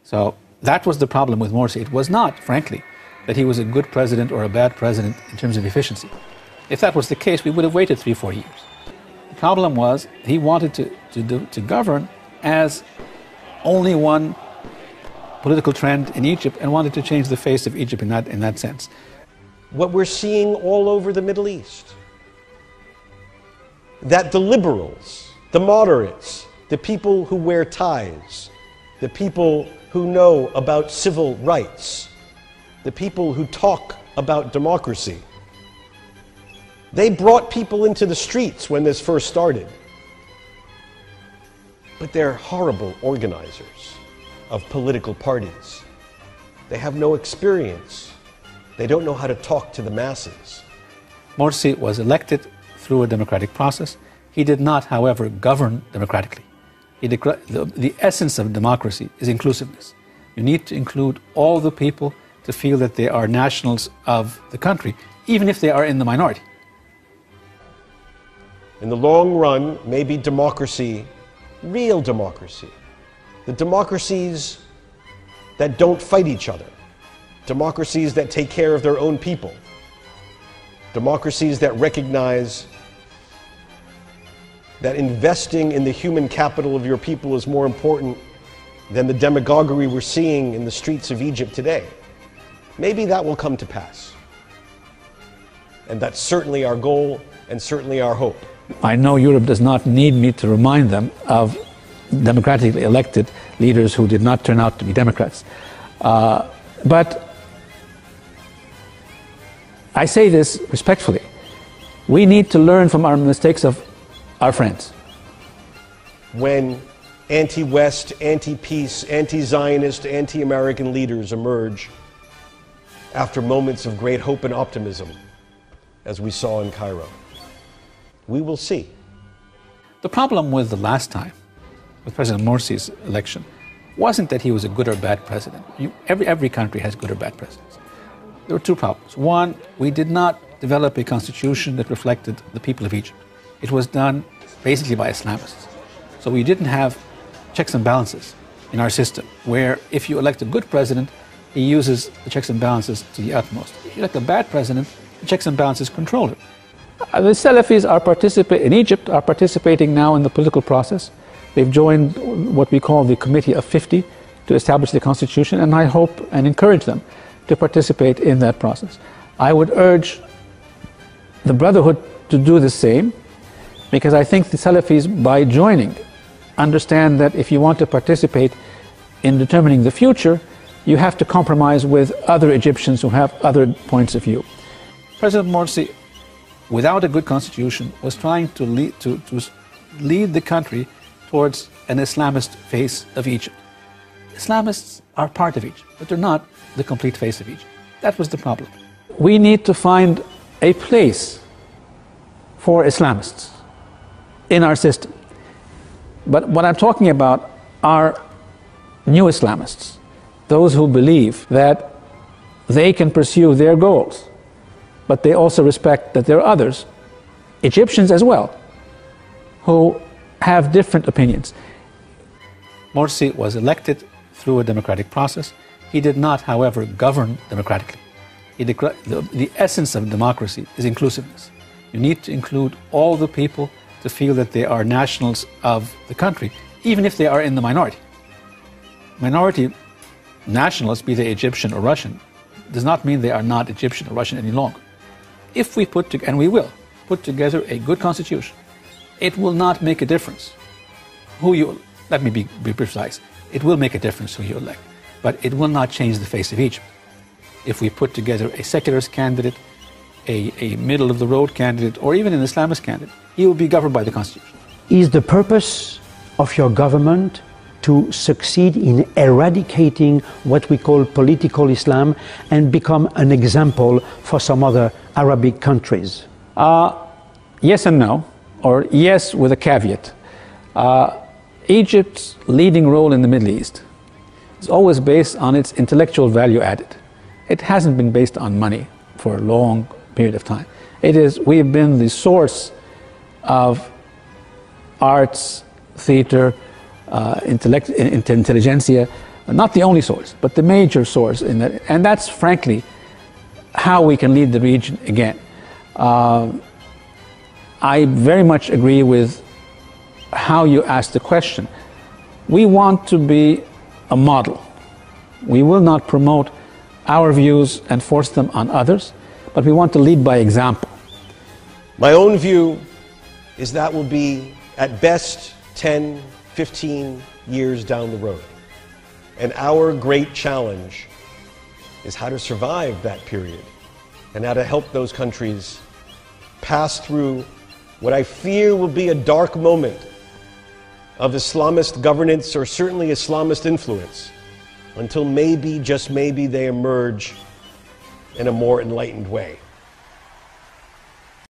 So that was the problem with Morsi. It was not, frankly, that he was a good president or a bad president in terms of efficiency. If that was the case, we would have waited 3-4 years. The problem was he wanted to govern as only one political trend in Egypt and wanted to change the face of Egypt in that sense. What we're seeing all over the Middle East, that the liberals, the moderates, the people who wear ties, the people who know about civil rights, the people who talk about democracy, they brought people into the streets when this first started. But they're horrible organizers of political parties. They have no experience. They don't know how to talk to the masses. Morsi was elected through a democratic process. He did not, however, govern democratically. The essence of democracy is inclusiveness. You need to include all the people to feel that they are nationals of the country, even if they are in the minority. In the long run, maybe democracy, real democracy, the democracies that don't fight each other, democracies that take care of their own people, democracies that recognize that investing in the human capital of your people is more important than the demagoguery we're seeing in the streets of Egypt today. Maybe that will come to pass. And that's certainly our goal and certainly our hope. I know Europe does not need me to remind them of democratically elected leaders who did not turn out to be Democrats. But I say this respectfully. We need to learn from our mistakes of our friends. When anti-West, anti-peace, anti-Zionist, anti-American leaders emerge after moments of great hope and optimism, as we saw in Cairo, we will see. The problem with the last time, with President Morsi's election, wasn't that he was a good or bad president. Every country has good or bad presidents. There were two problems. One, we did not develop a constitution that reflected the people of Egypt. It was done basically by Islamists. So we didn't have checks and balances in our system, where if you elect a good president, he uses the checks and balances to the utmost. If you elect a bad president, the checks and balances control him. The Salafis in Egypt are participating now in the political process. They've joined what we call the Committee of 50 to establish the constitution, and I hope and encourage them to participate in that process. I would urge the Brotherhood to do the same, because I think the Salafis, by joining, understand that if you want to participate in determining the future, you have to compromise with other Egyptians who have other points of view. President Morsi, without a good constitution, was trying to lead the country towards an Islamist face of Egypt. Islamists are part of Egypt, but they're not the complete face of Egypt. That was the problem. We need to find a place for Islamists in our system. But what I'm talking about are new Islamists, those who believe that they can pursue their goals, but they also respect that there are others, Egyptians as well, who have different opinions. Morsi was elected through a democratic process. He did not, however, govern democratically. The essence of democracy is inclusiveness. You need to include all the people to feel that they are nationals of the country, even if they are in the minority. Minority nationalists, be they Egyptian or Russian, does not mean they are not Egyptian or Russian any longer. If we put together, and we will, put together a good constitution, it will not make a difference who you, let me be precise, it will make a difference who you elect, but it will not change the face of Egypt. If we put together a secularist candidate, a middle-of-the-road candidate, or even an Islamist candidate, he will be governed by the Constitution. Is the purpose of your government to succeed in eradicating what we call political Islam and become an example for some other Arabic countries? Yes and no, or yes with a caveat. Egypt's leading role in the Middle East is always based on its intellectual value added. It hasn't been based on money for a long period of time. We've been the source of arts, theater, intelligentsia, not the only source, but the major source in that, and that's frankly how we can lead the region again. I very much agree with how you asked the question. We want to be a model. We will not promote our views and force them on others, but we want to lead by example. My own view is that will be, at best, 10, 15 years down the road. And our great challenge is how to survive that period and how to help those countries pass through what I fear will be a dark moment of Islamist governance, or certainly Islamist influence, until maybe, just maybe, they emerge in a more enlightened way.